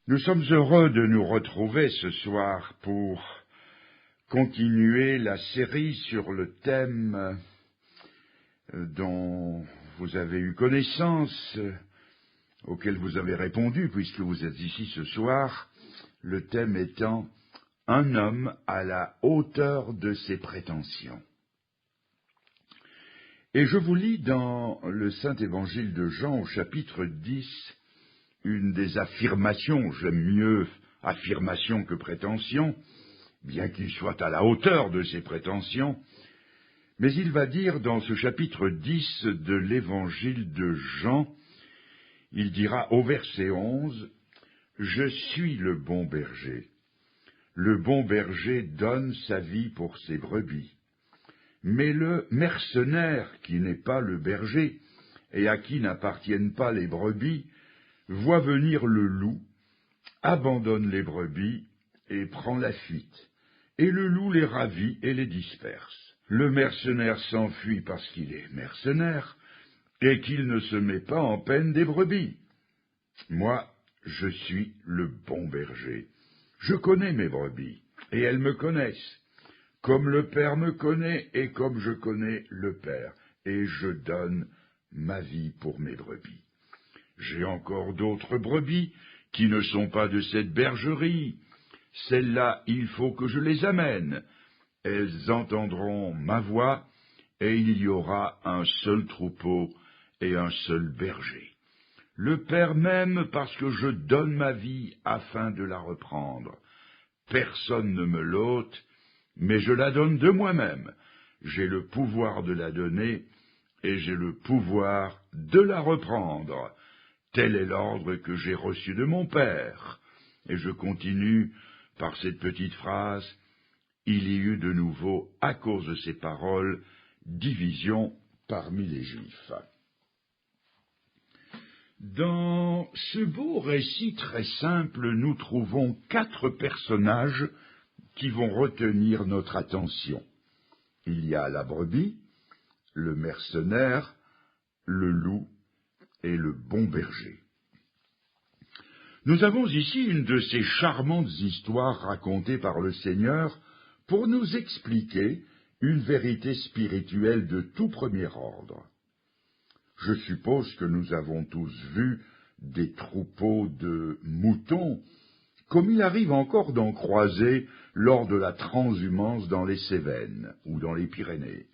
Nous sommes heureux de nous retrouver ce soir pour continuer la série sur le thème dont vous avez eu connaissance, auquel vous avez répondu puisque vous êtes ici ce soir, le thème étant « Un homme à la hauteur de ses prétentions ». Et je vous lis dans le Saint Évangile de Jean au chapitre 10, une des affirmations, j'aime mieux affirmation que prétention, bien qu'il soit à la hauteur de ses prétentions, mais il va dire dans ce chapitre 10 de l'Évangile de Jean, il dira au verset 11, « Je suis le bon berger. Le bon berger donne sa vie pour ses brebis. Mais le mercenaire, qui n'est pas le berger, et à qui n'appartiennent pas les brebis, voit venir le loup, abandonne les brebis et prend la fuite. Et le loup les ravit et les disperse. Le mercenaire s'enfuit parce qu'il est mercenaire et qu'il ne se met pas en peine des brebis. Moi, je suis le bon berger. Je connais mes brebis et elles me connaissent, comme le Père me connaît et comme je connais le Père, et je donne ma vie pour mes brebis. J'ai encore d'autres brebis qui ne sont pas de cette bergerie. Celles-là, il faut que je les amène. Elles entendront ma voix, et il y aura un seul troupeau et un seul berger. Le Père m'aime parce que je donne ma vie afin de la reprendre. Personne ne me l'ôte, mais je la donne de moi-même. J'ai le pouvoir de la donner, et j'ai le pouvoir de la reprendre. Tel est l'ordre que j'ai reçu de mon Père. » Et je continue par cette petite phrase, « Il y eut de nouveau, à cause de ces paroles, division parmi les Juifs. » Dans ce beau récit très simple, nous trouvons 4 personnages qui vont retenir notre attention. Il y a la brebis, le mercenaire, le loup et le bon berger. Nous avons ici une de ces charmantes histoires racontées par le Seigneur pour nous expliquer une vérité spirituelle de tout premier ordre. Je suppose que nous avons tous vu des troupeaux de moutons, comme il arrive encore d'en croiser lors de la transhumance dans les Cévennes ou dans les Pyrénées.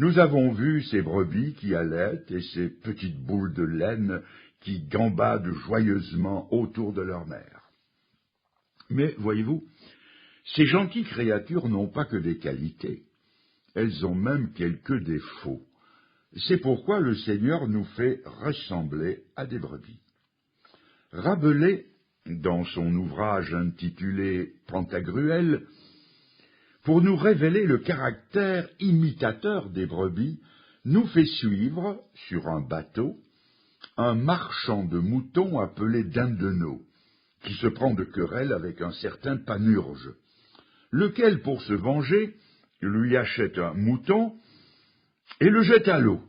Nous avons vu ces brebis qui allaitent et ces petites boules de laine qui gambadent joyeusement autour de leur mère. Mais, voyez-vous, ces gentilles créatures n'ont pas que des qualités, elles ont même quelques défauts. C'est pourquoi le Seigneur nous fait ressembler à des brebis. Rabelais, dans son ouvrage intitulé Pantagruel, pour nous révéler le caractère imitateur des brebis, nous fait suivre, sur un bateau, un marchand de moutons appelé Dindonneau, qui se prend de querelle avec un certain Panurge, lequel, pour se venger, lui achète un mouton et le jette à l'eau.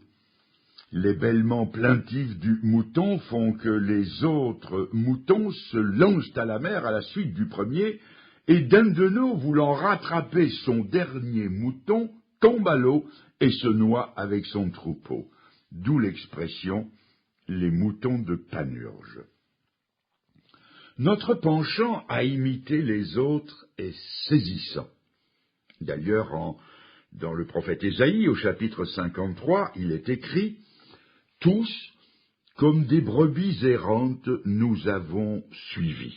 Les bêlements plaintifs du mouton font que les autres moutons se lancent à la mer à la suite du premier, et Dindonneau, voulant rattraper son dernier mouton, tombe à l'eau et se noie avec son troupeau. D'où l'expression « les moutons de Panurge ». Notre penchant à imiter les autres est saisissant. D'ailleurs, dans le prophète Ésaïe, au chapitre 53, il est écrit « Tous, comme des brebis errantes, nous avons suivi. »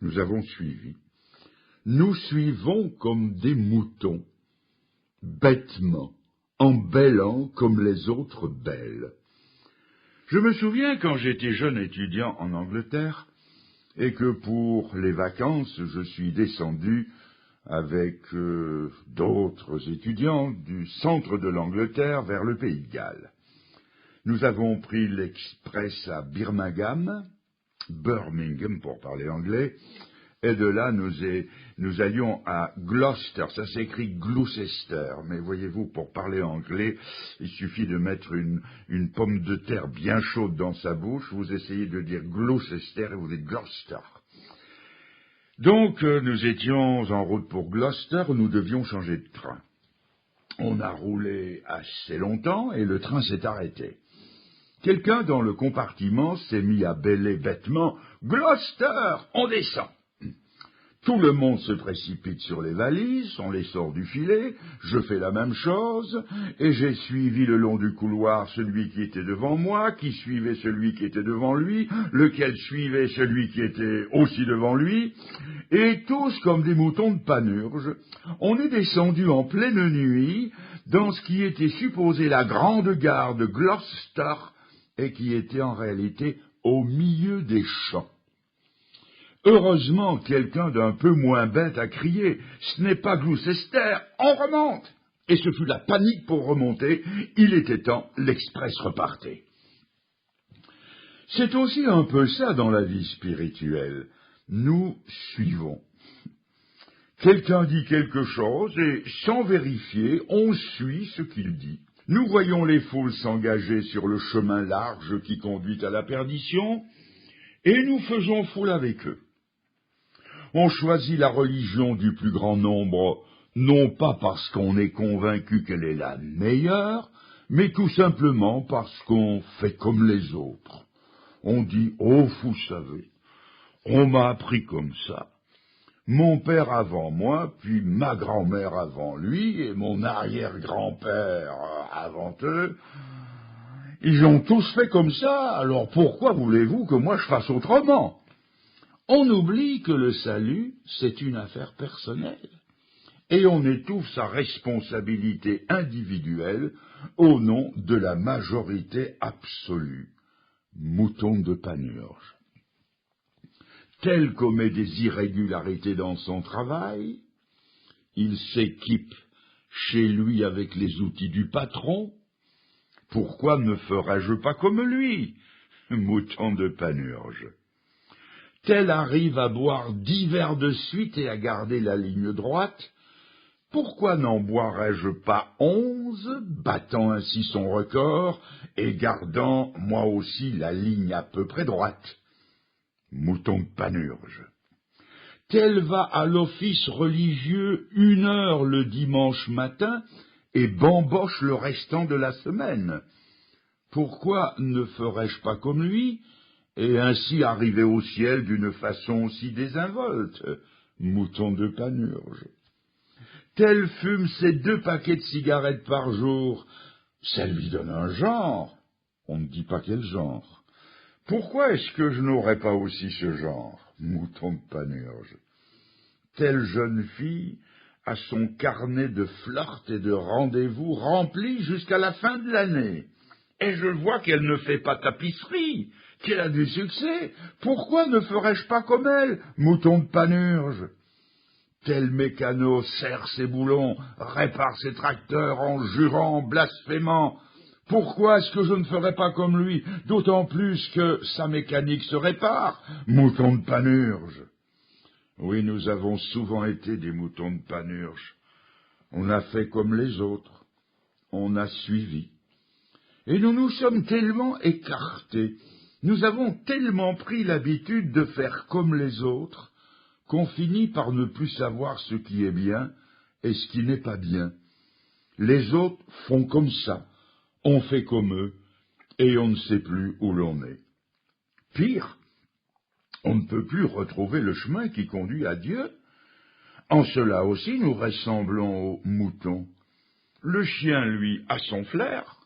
Nous avons suivi. Nous suivons comme des moutons, bêtement, en bêlant comme les autres bêlent. Je me souviens quand j'étais jeune étudiant en Angleterre, et que pour les vacances, je suis descendu avec d'autres étudiants du centre de l'Angleterre vers le Pays de Galles. Nous avons pris l'express à Birmingham pour parler anglais, Et de là, nous allions à Gloucester. Ça s'écrit Gloucester. Mais voyez-vous, pour parler anglais, il suffit de mettre une pomme de terre bien chaude dans sa bouche. Vous essayez de dire Gloucester et vous dites Gloucester. Donc, nous étions en route pour Gloucester. Nous devions changer de train. On a roulé assez longtemps et le train s'est arrêté. Quelqu'un dans le compartiment s'est mis à bêler bêtement « Gloucester, on descend !» Tout le monde se précipite sur les valises, on les sort du filet, je fais la même chose, et j'ai suivi le long du couloir celui qui était devant moi, qui suivait celui qui était devant lui, lequel suivait celui qui était aussi devant lui, et tous comme des moutons de Panurge, on est descendu en pleine nuit dans ce qui était supposé la grande gare de Gloucester, et qui était en réalité au milieu des champs. Heureusement, quelqu'un d'un peu moins bête a crié « Ce n'est pas Gloucester, on remonte !» Et ce fut la panique pour remonter. Il était temps, l'express repartait. C'est aussi un peu ça dans la vie spirituelle. Nous suivons. Quelqu'un dit quelque chose et, sans vérifier, on suit ce qu'il dit. Nous voyons les foules s'engager sur le chemin large qui conduit à la perdition, et nous faisons foule avec eux. On choisit la religion du plus grand nombre, non pas parce qu'on est convaincu qu'elle est la meilleure, mais tout simplement parce qu'on fait comme les autres. On dit « Oh, vous savez, on m'a appris comme ça. Mon père avant moi, puis ma grand-mère avant lui, et mon arrière-grand-père avant eux, ils ont tous fait comme ça, alors pourquoi voulez-vous que moi je fasse autrement ?» On oublie que le salut, c'est une affaire personnelle, et on étouffe sa responsabilité individuelle au nom de la majorité absolue. Mouton de Panurge. Tel commet des irrégularités dans son travail, il s'équipe chez lui avec les outils du patron. Pourquoi ne ferais-je pas comme lui? Mouton de Panurge. Tel arrive à boire 10 verres de suite et à garder la ligne droite, pourquoi n'en boirais-je pas 11, battant ainsi son record et gardant moi aussi la ligne à peu près droite? Mouton de Panurge. Tel va à l'office religieux 1 heure le dimanche matin et bamboche le restant de la semaine. Pourquoi ne ferais-je pas comme lui et ainsi arriver au ciel d'une façon aussi désinvolte? Mouton de Panurge. Tel fume ses 2 paquets de cigarettes par jour, ça lui donne un genre. On ne dit pas quel genre. Pourquoi est-ce que je n'aurais pas aussi ce genre? Mouton de Panurge. Telle jeune fille a son carnet de flirt et de rendez-vous rempli jusqu'à la fin de l'année. Et je vois qu'elle ne fait pas tapisserie, qu'elle a du succès. Pourquoi ne ferais-je pas comme elle, Mouton de Panurge? Tel mécano serre ses boulons, répare ses tracteurs en jurant, blasphémant. Pourquoi est-ce que je ne ferais pas comme lui, d'autant plus que sa mécanique se répare, Mouton de Panurge? Oui, nous avons souvent été des moutons de Panurge. On a fait comme les autres. On a suivi. Et nous nous sommes tellement écartés, nous avons tellement pris l'habitude de faire comme les autres, qu'on finit par ne plus savoir ce qui est bien et ce qui n'est pas bien. Les autres font comme ça, on fait comme eux, et on ne sait plus où l'on est. Pire, on ne peut plus retrouver le chemin qui conduit à Dieu. En cela aussi, nous ressemblons aux moutons. Le chien, lui, a son flair,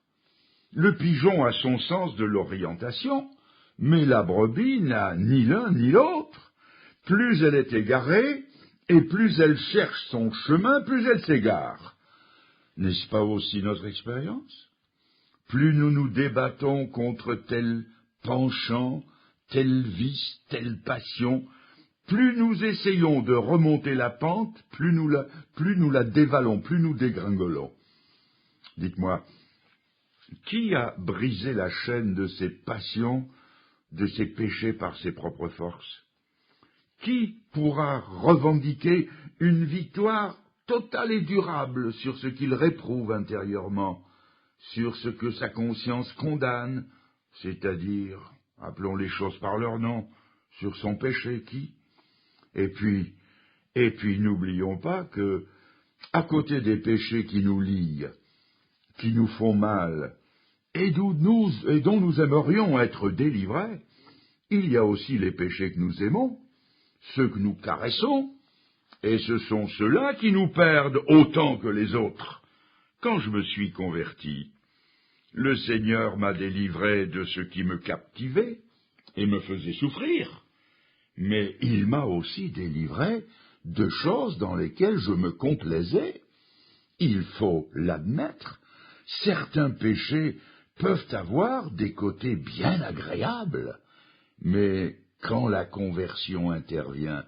le pigeon a son sens de l'orientation, mais la brebis n'a ni l'un ni l'autre. Plus elle est égarée, et plus elle cherche son chemin, plus elle s'égare. N'est-ce pas aussi notre expérience? Plus nous nous débattons contre tel penchant, tel vice, telle passion, plus nous essayons de remonter la pente, plus nous la dévalons, plus nous dégringolons. Dites-moi, qui a brisé la chaîne de ses passions, de ses péchés par ses propres forces? Qui pourra revendiquer une victoire totale et durable sur ce qu'il réprouve intérieurement, sur ce que sa conscience condamne, c'est-à-dire, appelons les choses par leur nom, sur son péché, qui? Et puis, n'oublions pas que, à côté des péchés qui nous lient, qui nous font mal, et dont nous aimerions être délivrés, il y a aussi les péchés que nous aimons, ceux que nous caressons, et ce sont ceux-là qui nous perdent autant que les autres. Quand je me suis converti, le Seigneur m'a délivré de ce qui me captivait et me faisait souffrir, mais il m'a aussi délivré de choses dans lesquelles je me complaisais. Il faut l'admettre, certains péchés peuvent avoir des côtés bien agréables, mais quand la conversion intervient,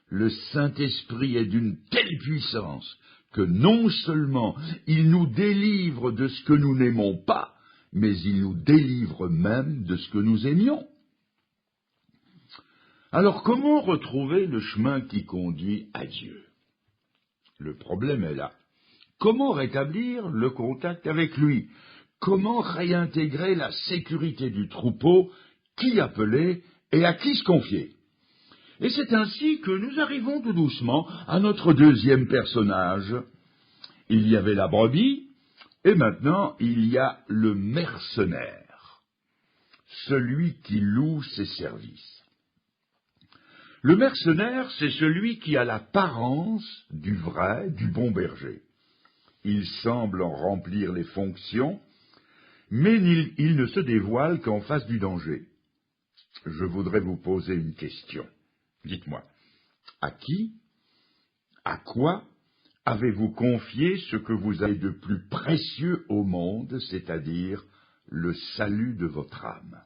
le Saint-Esprit est d'une telle puissance que non seulement il nous délivre de ce que nous n'aimons pas, mais il nous délivre même de ce que nous aimions. Alors comment retrouver le chemin qui conduit à Dieu? Le problème est là. Comment rétablir le contact avec lui? Comment réintégrer la sécurité du troupeau? Qui appeler et à qui se confier? Et c'est ainsi que nous arrivons tout doucement à notre deuxième personnage. Il y avait la brebis, et maintenant il y a le mercenaire, celui qui loue ses services. Le mercenaire, c'est celui qui a l'apparence du vrai, du bon berger. Il semble en remplir les fonctions, mais il ne se dévoile qu'en face du danger. Je voudrais vous poser une question. Dites-moi, à qui, à quoi avez-vous confié ce que vous avez de plus précieux au monde, c'est-à-dire le salut de votre âme?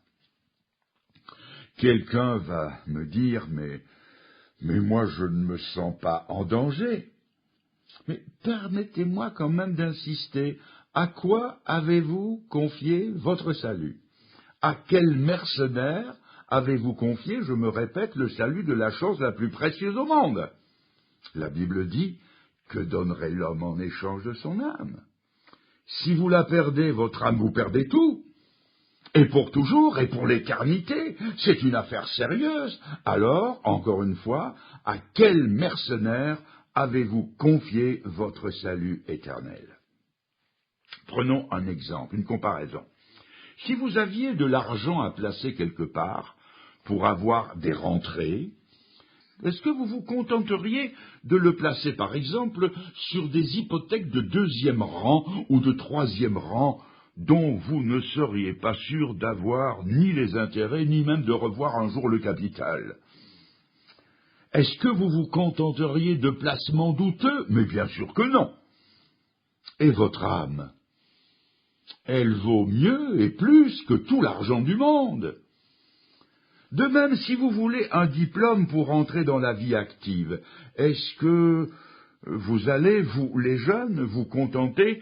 Quelqu'un va me dire, mais moi je ne me sens pas en danger. Mais permettez-moi quand même d'insister, à quoi avez-vous confié votre salut? À quel mercenaire avez-vous confié, je me répète, le salut de la chose la plus précieuse au monde? La Bible dit, que donnerait l'homme en échange de son âme? Si vous la perdez, votre âme, vous perdez tout. Et pour toujours, et pour l'éternité, c'est une affaire sérieuse. Alors, encore une fois, à quel mercenaire avez-vous confié votre salut éternel? Prenons un exemple, une comparaison. Si vous aviez de l'argent à placer quelque part pour avoir des rentrées, est-ce que vous vous contenteriez de le placer, par exemple, sur des hypothèques de 2e rang ou de 3e rang dont vous ne seriez pas sûr d'avoir ni les intérêts, ni même de revoir un jour le capital? Est-ce que vous vous contenteriez de placements douteux? Mais bien sûr que non. Et votre âme, elle vaut mieux et plus que tout l'argent du monde. De même, si vous voulez un diplôme pour entrer dans la vie active, est-ce que vous allez, vous les jeunes, vous contenter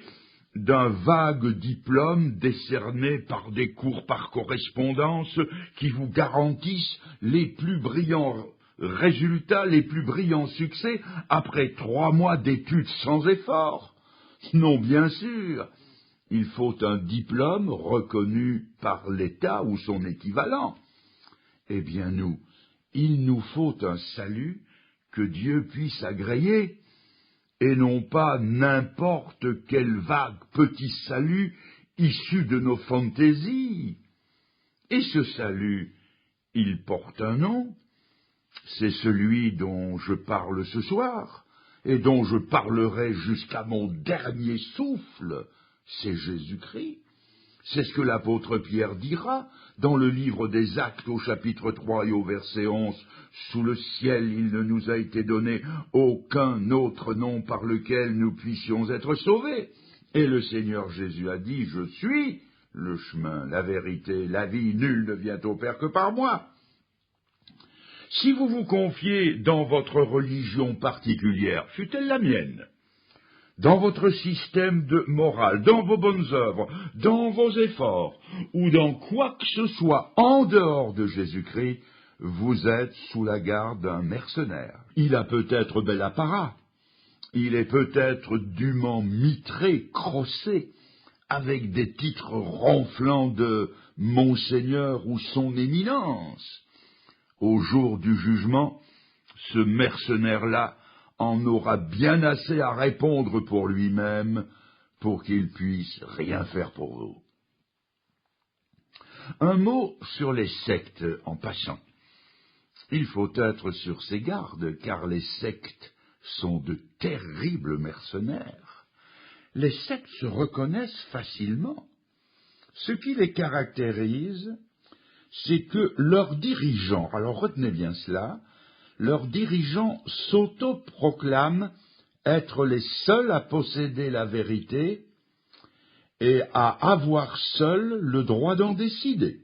d'un vague diplôme décerné par des cours par correspondance qui vous garantissent les plus brillants résultats, les plus brillants succès après 3 mois d'études sans effort? Non, bien sûr. Il faut un diplôme reconnu par l'État ou son équivalent. Eh bien il nous faut un salut que Dieu puisse agréer, et non pas n'importe quel vague petit salut issu de nos fantaisies. Et ce salut, il porte un nom, c'est celui dont je parle ce soir, et dont je parlerai jusqu'à mon dernier souffle, c'est Jésus-Christ. C'est ce que l'apôtre Pierre dira dans le livre des Actes au chapitre 3 et au verset 11. « Sous le ciel, il ne nous a été donné aucun autre nom par lequel nous puissions être sauvés. » Et le Seigneur Jésus a dit, « Je suis le chemin, la vérité, la vie, nul ne vient au Père que par moi. » Si vous vous confiez dans votre religion particulière, fût-elle la mienne, dans votre système de morale, dans vos bonnes œuvres, dans vos efforts, ou dans quoi que ce soit en dehors de Jésus-Christ, vous êtes sous la garde d'un mercenaire. Il a peut-être bel apparat, il est peut-être dûment mitré, crossé, avec des titres ronflants de « Monseigneur » ou « Son Éminence ». Au jour du jugement, ce mercenaire-là en aura bien assez à répondre pour lui-même pour qu'il puisse rien faire pour vous. Un mot sur les sectes en passant. Il faut être sur ses gardes, car les sectes sont de terribles mercenaires. Les sectes se reconnaissent facilement. Ce qui les caractérise, c'est que leurs dirigeants, alors retenez bien cela, leurs dirigeants s'autoproclament être les seuls à posséder la vérité et à avoir seuls le droit d'en décider.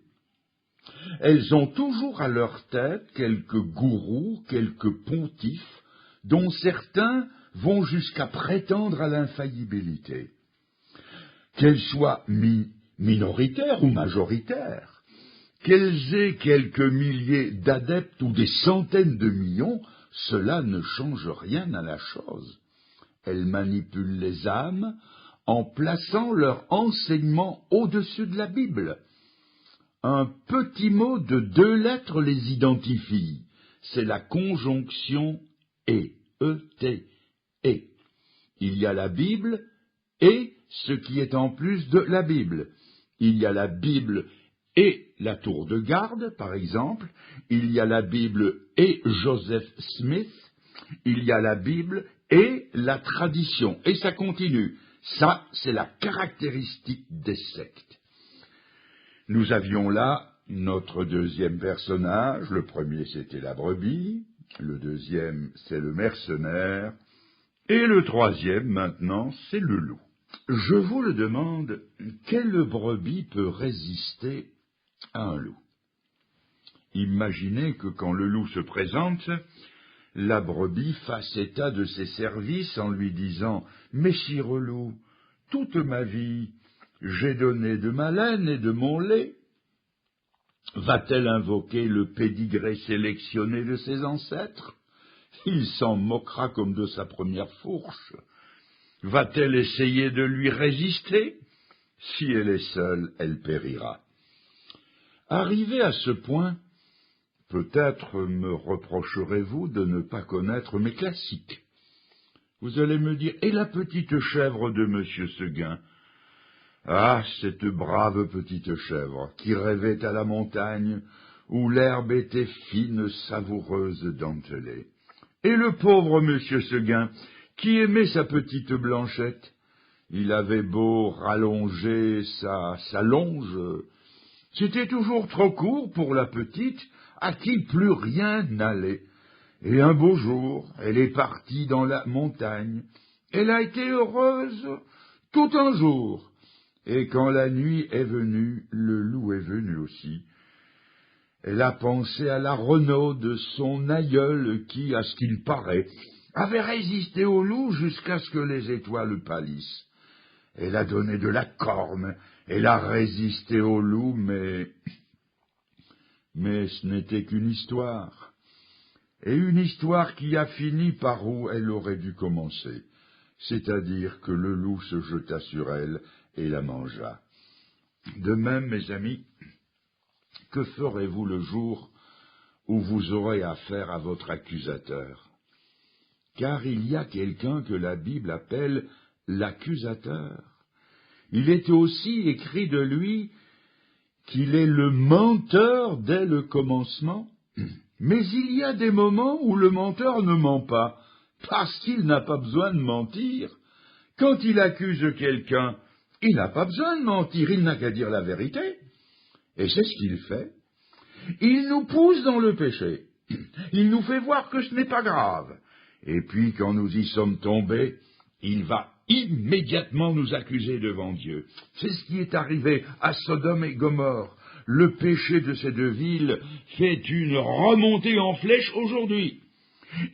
Elles ont toujours à leur tête quelques gourous, quelques pontifes, dont certains vont jusqu'à prétendre à l'infaillibilité. Qu'elles soient minoritaires ou majoritaires, qu'elles aient quelques milliers d'adeptes ou des centaines de millions, cela ne change rien à la chose. Elles manipulent les âmes en plaçant leur enseignement au-dessus de la Bible. Un petit mot de 2 lettres les identifie, c'est la conjonction « et », E-T, « et ». Il y a la Bible et ce qui est en plus de la Bible. Il y a la Bible et la tour de garde, par exemple. Il y a la Bible et Joseph Smith. Il y a la Bible et la tradition. Et ça continue. Ça, c'est la caractéristique des sectes. Nous avions là notre deuxième personnage. Le premier, c'était la brebis. Le deuxième, c'est le mercenaire. Et le troisième, maintenant, c'est le loup. Je vous le demande, quelle brebis peut résister à un loup? Imaginez que quand le loup se présente, la brebis fasse état de ses services en lui disant « Messire loup, toute ma vie, j'ai donné de ma laine et de mon lait. » Va-t-elle invoquer le pédigré sélectionné de ses ancêtres? Il s'en moquera comme de sa première fourche. Va-t-elle essayer de lui résister? Si elle est seule, elle périra. Arrivé à ce point, peut-être me reprocherez-vous de ne pas connaître mes classiques. Vous allez me dire, et la petite chèvre de Monsieur Seguin? Ah, cette brave petite chèvre, qui rêvait à la montagne, où l'herbe était fine, savoureuse, dentelée. Et le pauvre Monsieur Seguin, qui aimait sa petite Blanchette, il avait beau rallonger sa longe, c'était toujours trop court pour la petite, à qui plus rien n'allait. Et un beau jour, elle est partie dans la montagne. Elle a été heureuse tout un jour. Et quand la nuit est venue, le loup est venu aussi. Elle a pensé à la Renaud de son aïeul qui, à ce qu'il paraît, avait résisté au loup jusqu'à ce que les étoiles pâlissent. Elle a donné de la corne, elle a résisté au loup, mais ce n'était qu'une histoire. Et une histoire qui a fini par où elle aurait dû commencer, c'est-à-dire que le loup se jeta sur elle et la mangea. De même, mes amis, que ferez-vous le jour où vous aurez affaire à votre accusateur? Car il y a quelqu'un que la Bible appelle l'accusateur. Il est aussi écrit de lui qu'il est le menteur dès le commencement. Mais il y a des moments où le menteur ne ment pas, parce qu'il n'a pas besoin de mentir. Quand il accuse quelqu'un, il n'a pas besoin de mentir, il n'a qu'à dire la vérité. Et c'est ce qu'il fait. Il nous pousse dans le péché. Il nous fait voir que ce n'est pas grave. Et puis, quand nous y sommes tombés, il va immédiatement nous accuser devant Dieu. C'est ce qui est arrivé à Sodome et Gomorrhe. Le péché de ces 2 villes fait une remontée en flèche aujourd'hui.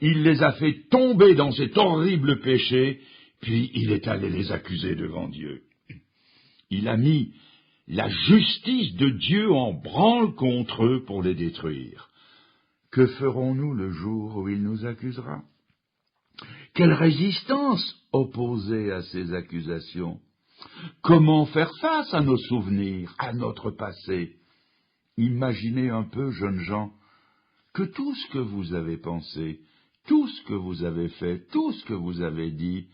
Il les a fait tomber dans cet horrible péché, puis il est allé les accuser devant Dieu. Il a mis la justice de Dieu en branle contre eux pour les détruire. Que ferons-nous le jour où il nous accusera? Quelle résistance opposer à ces accusations? Comment faire face à nos souvenirs, à notre passé? Imaginez un peu, jeunes gens, que tout ce que vous avez pensé, tout ce que vous avez fait, tout ce que vous avez dit,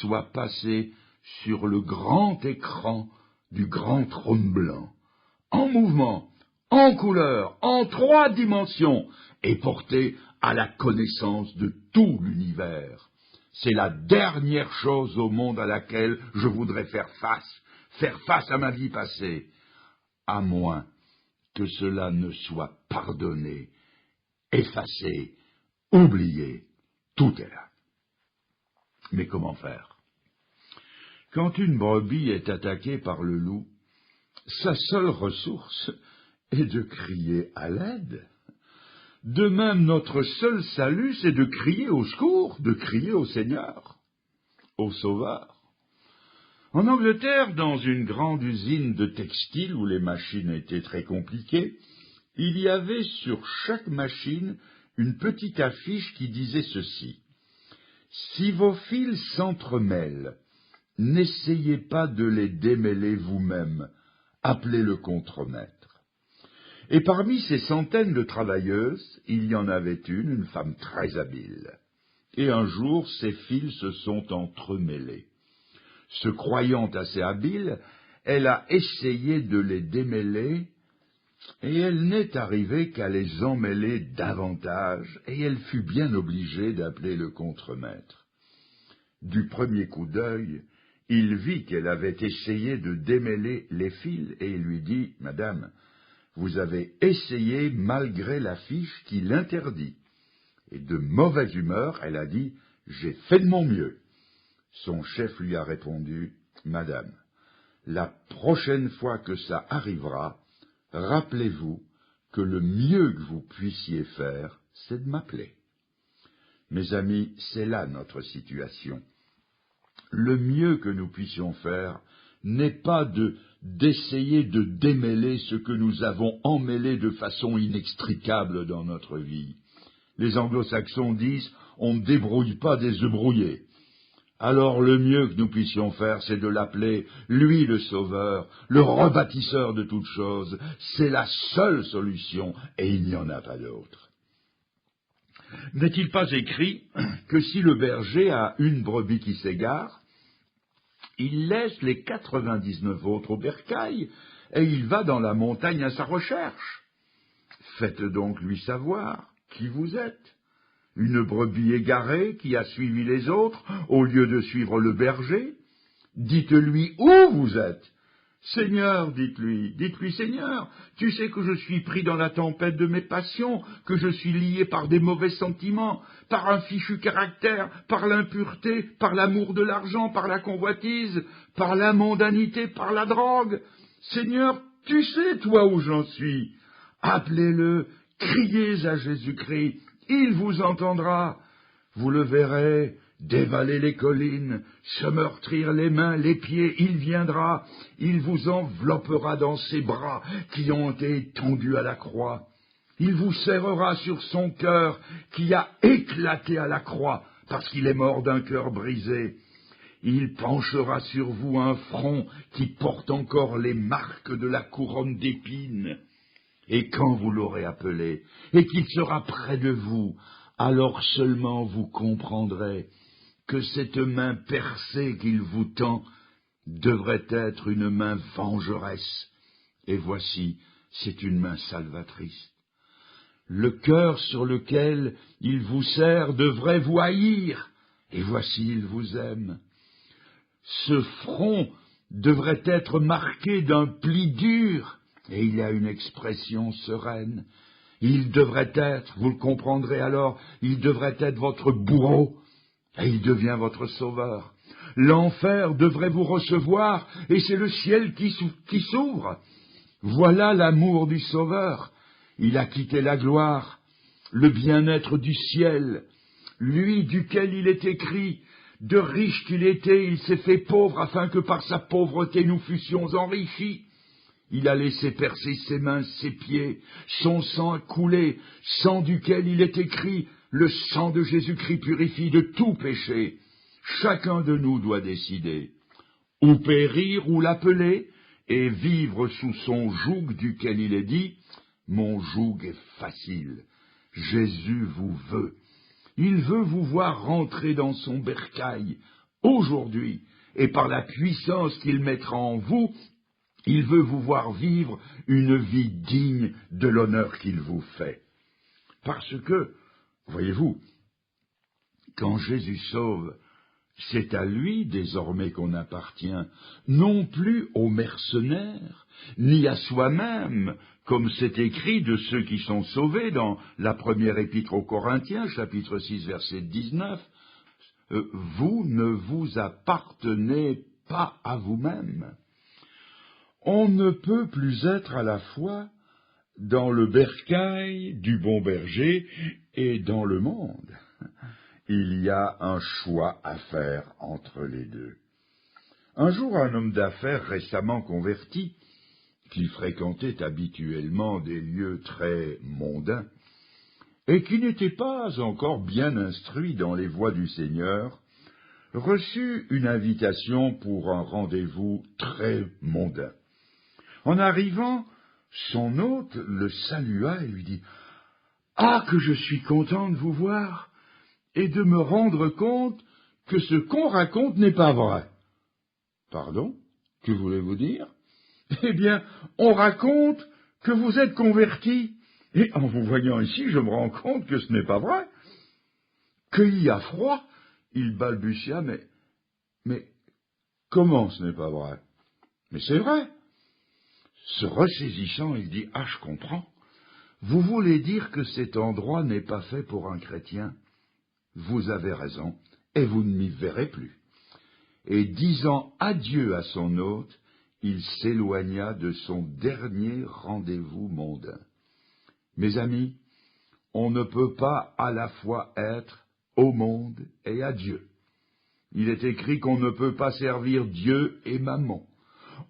soit passé sur le grand écran du grand trône blanc, en mouvement, en couleur, en 3 dimensions, et porté à la connaissance de tout l'univers. C'est la dernière chose au monde à laquelle je voudrais faire face à ma vie passée, à moins que cela ne soit pardonné, effacé, oublié, tout est là. Mais comment faire? Quand une brebis est attaquée par le loup, sa seule ressource est de crier à l'aide. De même, notre seul salut, c'est de crier au secours, de crier au Seigneur, au Sauveur. En Angleterre, dans une grande usine de textile où les machines étaient très compliquées, il y avait sur chaque machine une petite affiche qui disait ceci: si vos fils s'entremêlent, n'essayez pas de les démêler vous-même, appelez le contremaître. Et parmi ces centaines de travailleuses, il y en avait une femme très habile. Et un jour, ses fils se sont entremêlés. Se croyant assez habile, elle a essayé de les démêler, et elle n'est arrivée qu'à les emmêler davantage, et elle fut bien obligée d'appeler le contremaître. Du premier coup d'œil, il vit qu'elle avait essayé de démêler les fils, et il lui dit: « Madame, vous avez essayé malgré la fiche qui l'interdit. » Et de mauvaise humeur, elle a dit: « J'ai fait de mon mieux. » Son chef lui a répondu: « Madame, la prochaine fois que ça arrivera, rappelez-vous que le mieux que vous puissiez faire, c'est de m'appeler. » Mes amis, c'est là notre situation. Le mieux que nous puissions faire n'est pas d'essayer de démêler ce que nous avons emmêlé de façon inextricable dans notre vie. Les anglo-saxons disent « on ne débrouille pas des œufs brouillés ». Alors le mieux que nous puissions faire, c'est de l'appeler, lui le sauveur, le rebâtisseur de toutes choses. C'est la seule solution, et il n'y en a pas d'autre. N'est-il pas écrit que si le berger a une brebis qui s'égare, il laisse les 99 autres au bercail, et il va dans la montagne à sa recherche? Faites donc lui savoir qui vous êtes. Une brebis égarée qui a suivi les autres au lieu de suivre le berger? Dites-lui où vous êtes. Seigneur, dites-lui, Seigneur, tu sais que je suis pris dans la tempête de mes passions, que je suis lié par des mauvais sentiments, par un fichu caractère, par l'impureté, par l'amour de l'argent, par la convoitise, par la mondanité, par la drogue. Seigneur, tu sais, toi, où j'en suis. Appelez-le, criez à Jésus-Christ, il vous entendra. Vous le verrez dévaler les collines, se meurtrir les mains, les pieds, il viendra, il vous enveloppera dans ses bras qui ont été tendus à la croix. Il vous serrera sur son cœur qui a éclaté à la croix parce qu'il est mort d'un cœur brisé. Il penchera sur vous un front qui porte encore les marques de la couronne d'épines. Et quand vous l'aurez appelé et qu'il sera près de vous, alors seulement vous comprendrez que cette main percée qu'il vous tend devrait être une main vengeresse, et voici, c'est une main salvatrice. Le cœur sur lequel il vous serre devrait vous haïr, et voici, il vous aime. Ce front devrait être marqué d'un pli dur, et il a une expression sereine. Il devrait être, vous le comprendrez alors, il devrait être votre bourreau, et il devient votre sauveur. L'enfer devrait vous recevoir, et c'est le ciel qui s'ouvre. Voilà l'amour du sauveur. Il a quitté la gloire, le bien-être du ciel, lui duquel il est écrit, de riche qu'il était, il s'est fait pauvre afin que par sa pauvreté nous fussions enrichis. Il a laissé percer ses mains, ses pieds, son sang a coulé, sang duquel il est écrit, le sang de Jésus-Christ purifie de tout péché. Chacun de nous doit décider, ou périr ou l'appeler, et vivre sous son joug duquel il est dit, mon joug est facile. Jésus vous veut. Il veut vous voir rentrer dans son bercail aujourd'hui, et par la puissance qu'il mettra en vous, il veut vous voir vivre une vie digne de l'honneur qu'il vous fait. Parce que, voyez-vous, quand Jésus sauve, c'est à lui désormais qu'on appartient, non plus aux mercenaires, ni à soi-même, comme c'est écrit de ceux qui sont sauvés dans la première épître aux Corinthiens, chapitre 6, verset 19. Vous ne vous appartenez pas à vous-même. On ne peut plus être à la fois dans le bercail du bon berger et dans le monde. Il y a un choix à faire entre les deux. Un jour, un homme d'affaires récemment converti, qui fréquentait habituellement des lieux très mondains, et qui n'était pas encore bien instruit dans les voies du Seigneur, reçut une invitation pour un rendez-vous très mondain. En arrivant, son hôte le salua et lui dit « Ah, que je suis content de vous voir et de me rendre compte que ce qu'on raconte n'est pas vrai. »« Pardon, que voulez-vous dire ? » ?»« Eh bien, on raconte que vous êtes converti, et en vous voyant ici, je me rends compte que ce n'est pas vrai. » Cueilli à froid, il balbutia, mais comment ce n'est pas vrai ? Mais c'est vrai. Se ressaisissant, il dit, ah, je comprends. Vous voulez dire que cet endroit n'est pas fait pour un chrétien. Vous avez raison, et vous ne m'y verrez plus. Et disant adieu à son hôte, il s'éloigna de son dernier rendez-vous mondain. Mes amis, on ne peut pas à la fois être au monde et à Dieu. Il est écrit qu'on ne peut pas servir Dieu et Mammon.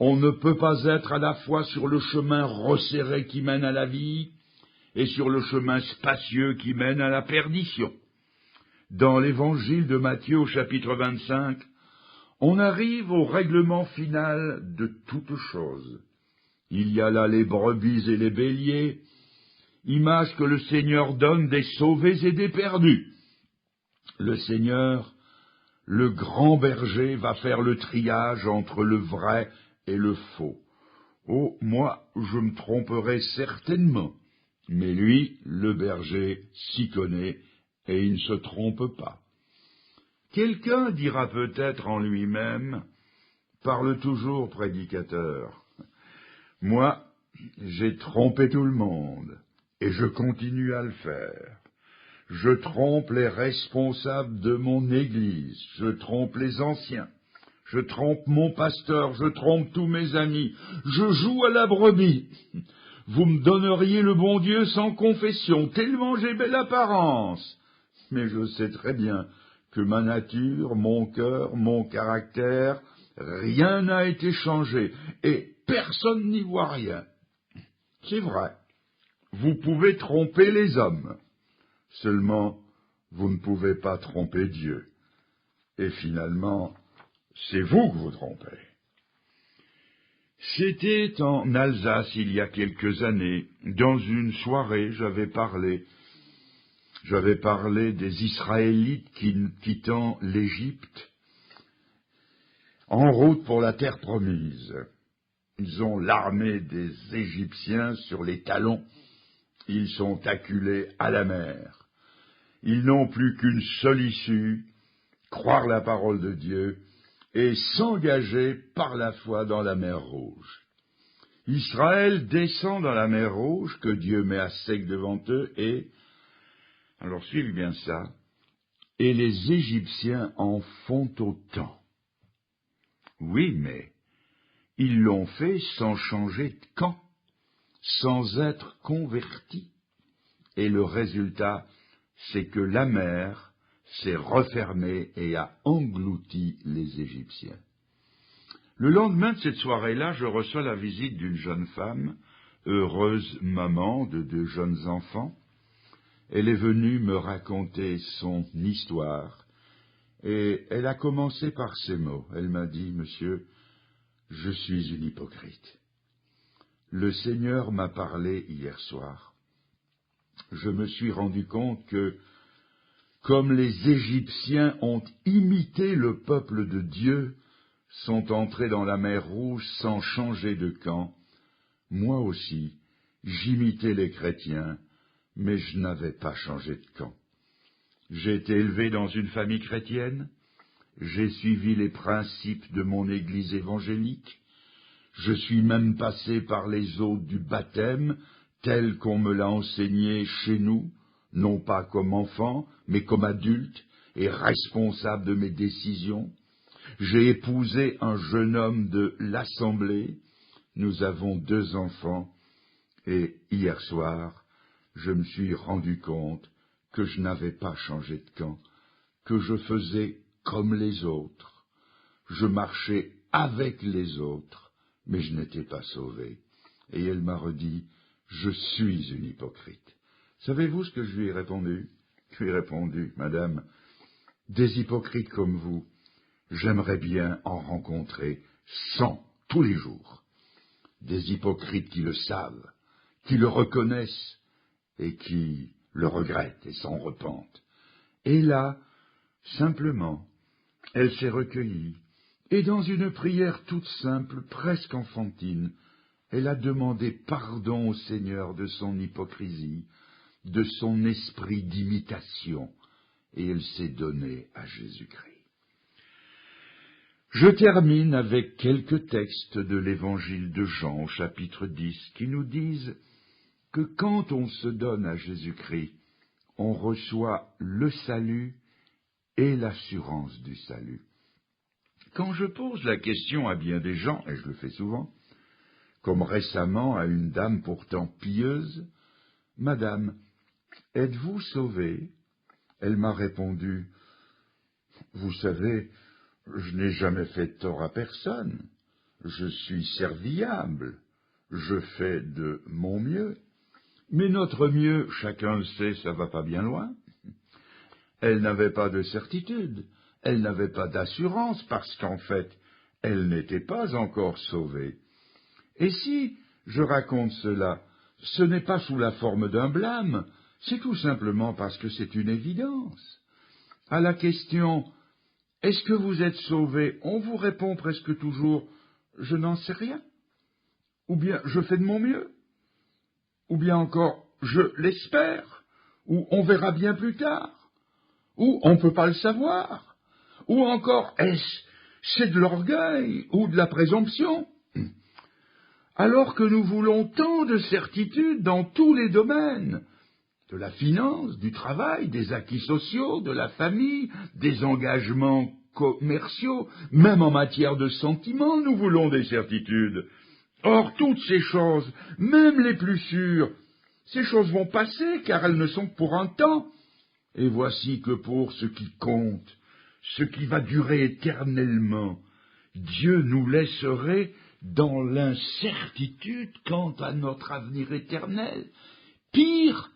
On ne peut pas être à la fois sur le chemin resserré qui mène à la vie et sur le chemin spacieux qui mène à la perdition. Dans l'évangile de Matthieu au chapitre 25, on arrive au règlement final de toutes choses. Il y a là les brebis et les béliers, image que le Seigneur donne des sauvés et des perdus. Le Seigneur, le grand berger, va faire le triage entre le vrai et le faux. Oh, moi, je me tromperai certainement, mais lui, le berger, s'y connaît et il ne se trompe pas. Quelqu'un dira peut-être en lui-même, parle toujours, prédicateur. Moi, j'ai trompé tout le monde, et je continue à le faire. Je trompe les responsables de mon Église, je trompe les anciens, je trompe mon pasteur, je trompe tous mes amis, je joue à la brebis. Vous me donneriez le bon Dieu sans confession, tellement j'ai belle apparence. Mais je sais très bien que ma nature, mon cœur, mon caractère, rien n'a été changé, et personne n'y voit rien. C'est vrai, vous pouvez tromper les hommes, seulement vous ne pouvez pas tromper Dieu. Et finalement, c'est vous que vous trompez. C'était en Alsace il y a quelques années. Dans une soirée, j'avais parlé des Israélites quittant l'Égypte en route pour la terre promise. Ils ont l'armée des Égyptiens sur les talons. Ils sont acculés à la mer. Ils n'ont plus qu'une seule issue, croire la parole de Dieu et s'engager par la foi dans la mer Rouge. Israël descend dans la mer Rouge que Dieu met à sec devant eux et, alors suivez bien ça, et les Égyptiens en font autant. Oui, mais ils l'ont fait sans changer de camp, sans être convertis. Et le résultat, c'est que la mer s'est refermée et a englouti les Égyptiens. Le lendemain de cette soirée-là, je reçois la visite d'une jeune femme, heureuse maman de 2 jeunes enfants. Elle est venue me raconter son histoire, et elle a commencé par ces mots. Elle m'a dit, monsieur, je suis une hypocrite. Le Seigneur m'a parlé hier soir. Je me suis rendu compte que, comme les Égyptiens ont imité le peuple de Dieu, sont entrés dans la mer Rouge sans changer de camp, moi aussi, j'imitais les chrétiens, mais je n'avais pas changé de camp. J'ai été élevé dans une famille chrétienne, j'ai suivi les principes de mon Église évangélique, je suis même passé par les eaux du baptême, tel qu'on me l'a enseigné chez nous, non pas comme enfant, mais comme adulte et responsable de mes décisions. J'ai épousé un jeune homme de l'Assemblée, nous avons 2 enfants, et hier soir, je me suis rendu compte que je n'avais pas changé de camp, que je faisais comme les autres. Je marchais avec les autres, mais je n'étais pas sauvé. Et elle m'a redit, je suis une hypocrite. Savez-vous ce que je lui ai répondu? Je lui ai répondu, madame, des hypocrites comme vous, j'aimerais bien en rencontrer 100 tous les jours. Des hypocrites qui le savent, qui le reconnaissent et qui le regrettent et s'en repentent. Et là, simplement, elle s'est recueillie et dans une prière toute simple, presque enfantine, elle a demandé pardon au Seigneur de son hypocrisie, de son esprit d'imitation, et elle s'est donnée à Jésus-Christ. Je termine avec quelques textes de l'évangile de Jean au chapitre 10 qui nous disent que quand on se donne à Jésus-Christ, on reçoit le salut et l'assurance du salut. Quand je pose la question à bien des gens, et je le fais souvent, comme récemment à une dame pourtant pieuse, « Madame, êtes-vous sauvée ?» Elle m'a répondu, « Vous savez, je n'ai jamais fait de tort à personne. Je suis serviable. Je fais de mon mieux. Mais notre mieux, chacun le sait, ça va pas bien loin. » Elle n'avait pas de certitude, elle n'avait pas d'assurance, parce qu'en fait, elle n'était pas encore sauvée. Et si je raconte cela, ce n'est pas sous la forme d'un blâme, c'est tout simplement parce que c'est une évidence. À la question « Est-ce que vous êtes sauvé ?» on vous répond presque toujours « Je n'en sais rien » ou bien « Je fais de mon mieux » ou bien encore « Je l'espère » ou « On verra bien plus tard » ou « On ne peut pas le savoir » ou encore « Est-ce c'est de l'orgueil ou de la présomption ?» Alors que nous voulons tant de certitudes dans tous les domaines, de la finance, du travail, des acquis sociaux, de la famille, des engagements commerciaux, même en matière de sentiments, nous voulons des certitudes. Or, toutes ces choses, même les plus sûres, ces choses vont passer, car elles ne sont que pour un temps. Et voici que pour ce qui compte, ce qui va durer éternellement, Dieu nous laisserait dans l'incertitude quant à notre avenir éternel. Pire,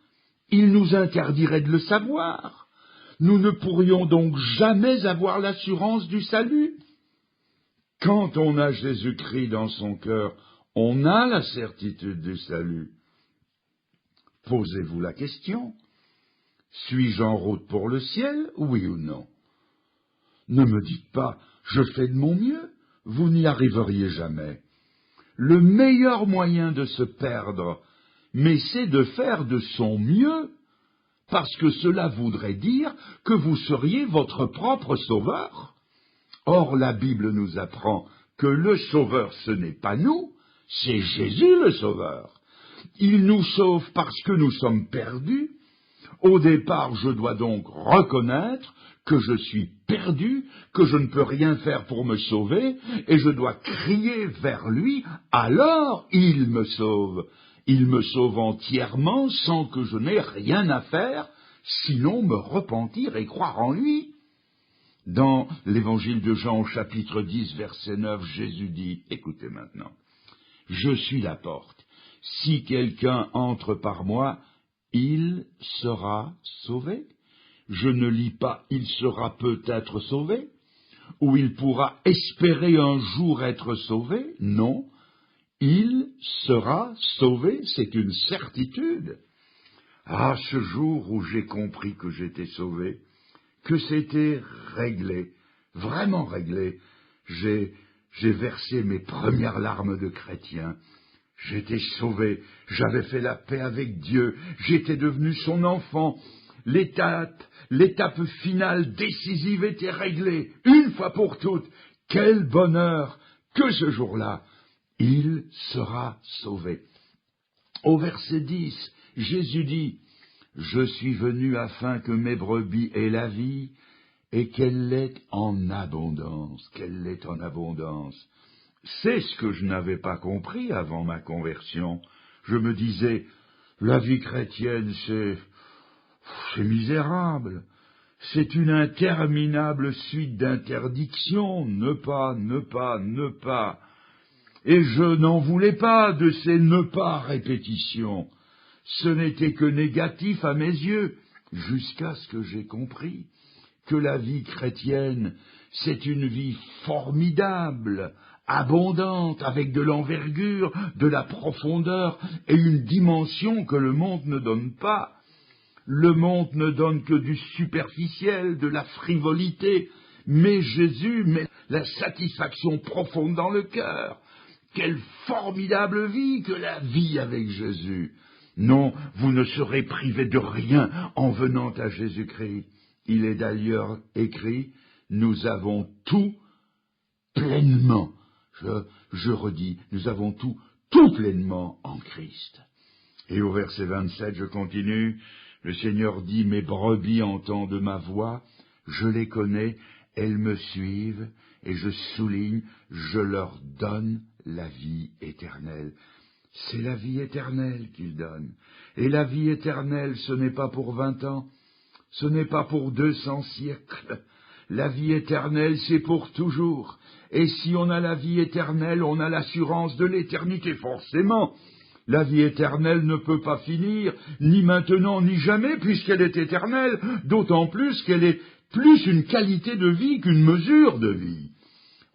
il nous interdirait de le savoir. Nous ne pourrions donc jamais avoir l'assurance du salut. Quand on a Jésus-Christ dans son cœur, on a la certitude du salut. Posez-vous la question, suis-je en route pour le ciel, oui ou non? Ne me dites pas, je fais de mon mieux, vous n'y arriveriez jamais. Le meilleur moyen de se perdre, mais c'est de faire de son mieux, parce que cela voudrait dire que vous seriez votre propre sauveur. Or, la Bible nous apprend que le sauveur, ce n'est pas nous, c'est Jésus le sauveur. Il nous sauve parce que nous sommes perdus. Au départ, je dois donc reconnaître que je suis perdu, que je ne peux rien faire pour me sauver, et je dois crier vers lui, alors il me sauve. Il me sauve entièrement sans que je n'ai rien à faire, sinon me repentir et croire en lui. Dans l'évangile de Jean au chapitre 10, verset 9, Jésus dit, écoutez maintenant, je suis la porte. Si quelqu'un entre par moi, il sera sauvé. Je ne lis pas il sera peut-être sauvé, ou il pourra espérer un jour être sauvé. Non, il sera sauvé, c'est une certitude. Ah, ce jour où j'ai compris que j'étais sauvé, que c'était réglé, vraiment réglé, j'ai versé mes premières larmes de chrétien. J'étais sauvé, j'avais fait la paix avec Dieu, j'étais devenu son enfant. L'étape finale décisive était réglée, une fois pour toutes. Quel bonheur que ce jour-là, il sera sauvé. Au verset 10, Jésus dit, « Je suis venu afin que mes brebis aient la vie, et qu'elle l'ait en abondance. » Qu'elle l'ait en abondance. C'est ce que je n'avais pas compris avant ma conversion. Je me disais, la vie chrétienne, c'est misérable. C'est une interminable suite d'interdictions. Ne pas, ne pas, ne pas. Et je n'en voulais pas de ces ne pas répétitions. Ce n'était que négatif à mes yeux, jusqu'à ce que j'ai compris que la vie chrétienne, c'est une vie formidable, abondante, avec de l'envergure, de la profondeur et une dimension que le monde ne donne pas. Le monde ne donne que du superficiel, de la frivolité, mais Jésus met la satisfaction profonde dans le cœur. Quelle formidable vie que la vie avec Jésus! Non, vous ne serez privés de rien en venant à Jésus-Christ. Il est d'ailleurs écrit, nous avons tout pleinement. Je redis, nous avons tout pleinement en Christ. Et au verset 27, je continue, le Seigneur dit, mes brebis entendent ma voix, je les connais, elles me suivent, et je souligne, je leur donne la vie éternelle. C'est la vie éternelle qu'il donne. Et la vie éternelle, ce n'est pas pour 20 ans, ce n'est pas pour 200 siècles. La vie éternelle, c'est pour toujours. Et si on a la vie éternelle, on a l'assurance de l'éternité, forcément. La vie éternelle ne peut pas finir, ni maintenant, ni jamais, puisqu'elle est éternelle, d'autant plus qu'elle est plus une qualité de vie qu'une mesure de vie.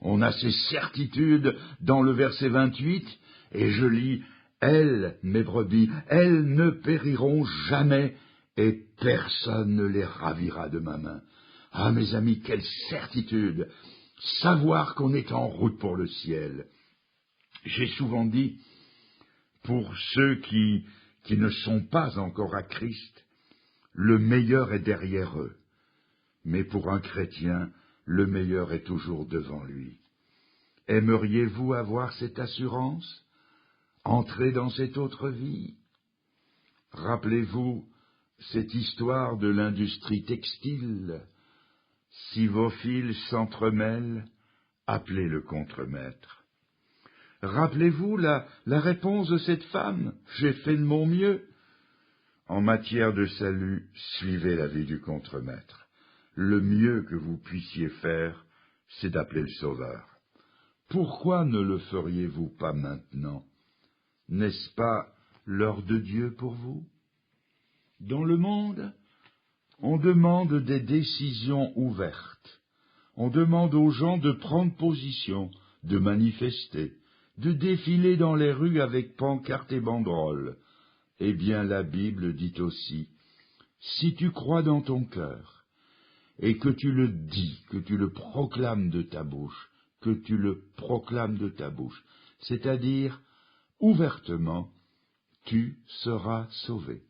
On a ces certitudes dans le verset 28, et je lis, « Elles, mes brebis, elles ne périront jamais, et personne ne les ravira de ma main. » Ah, mes amis, quelle certitude! Savoir qu'on est en route pour le ciel. J'ai souvent dit, pour ceux qui ne sont pas encore à Christ, le meilleur est derrière eux. Mais pour un chrétien, le meilleur est toujours devant lui. Aimeriez-vous avoir cette assurance? Entrer dans cette autre vie? Rappelez-vous cette histoire de l'industrie textile. Si vos fils s'entremêlent, appelez le contremaître. Rappelez-vous la réponse de cette femme, « J'ai fait de mon mieux ». En matière de salut, suivez l'avis du contremaître. Le mieux que vous puissiez faire, c'est d'appeler le Sauveur. Pourquoi ne le feriez-vous pas maintenant? N'est-ce pas l'heure de Dieu pour vous? Dans le monde, on demande des décisions ouvertes. On demande aux gens de prendre position, de manifester, de défiler dans les rues avec pancartes et banderoles. Eh bien, la Bible dit aussi, si tu crois dans ton cœur, et que tu le dis, que tu le proclames de ta bouche, c'est-à-dire ouvertement, tu seras sauvé.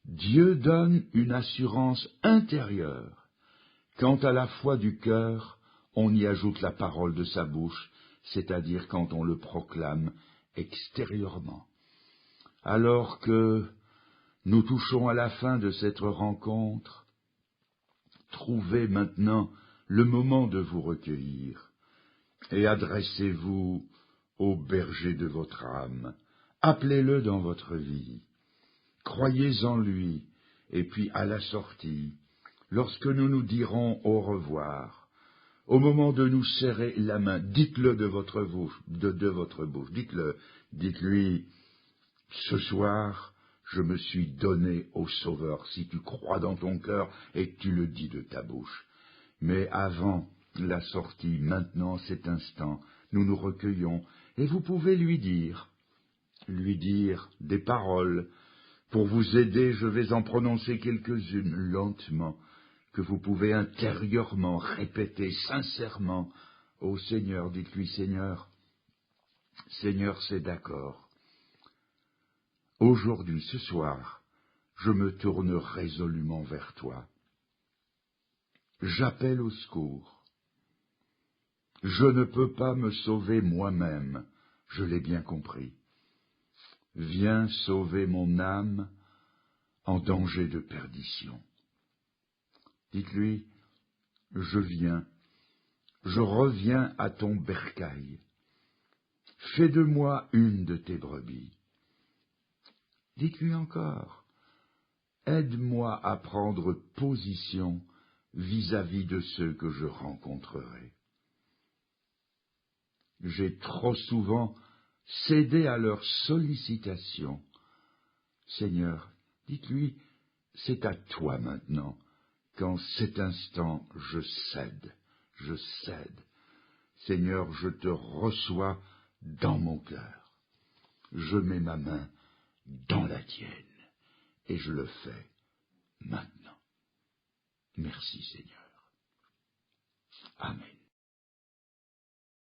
Dieu donne une assurance intérieure. Quant à la foi du cœur, on y ajoute la parole de sa bouche, c'est-à-dire quand on le proclame extérieurement. Alors que nous touchons à la fin de cette rencontre, trouvez maintenant le moment de vous recueillir et adressez-vous au berger de votre âme. Appelez-le dans votre vie. Croyez en lui, et puis à la sortie, lorsque nous nous dirons au revoir, au moment de nous serrer la main, dites-le de votre bouche, dites-lui, ce soir, je me suis donné au Sauveur, si tu crois dans ton cœur et que tu le dis de ta bouche. Mais avant la sortie, maintenant, cet instant, nous nous recueillons, et vous pouvez lui dire des paroles. Pour vous aider, je vais en prononcer quelques-unes, lentement, que vous pouvez intérieurement répéter sincèrement. Ô Seigneur, dites-lui, Seigneur, c'est d'accord. Aujourd'hui, ce soir, je me tourne résolument vers toi. J'appelle au secours. Je ne peux pas me sauver moi-même, je l'ai bien compris. Viens sauver mon âme en danger de perdition. Dites-lui, je viens, je reviens à ton bercail. Fais de moi une de tes brebis. Dites-lui encore, aide-moi à prendre position vis-à-vis de ceux que je rencontrerai. J'ai trop souvent cédé à leurs sollicitations. Seigneur, dites-lui, c'est à toi maintenant, qu'en cet instant je cède. Seigneur, je te reçois dans mon cœur. Je mets ma main dans la tienne, et je le fais maintenant. Merci Seigneur. Amen.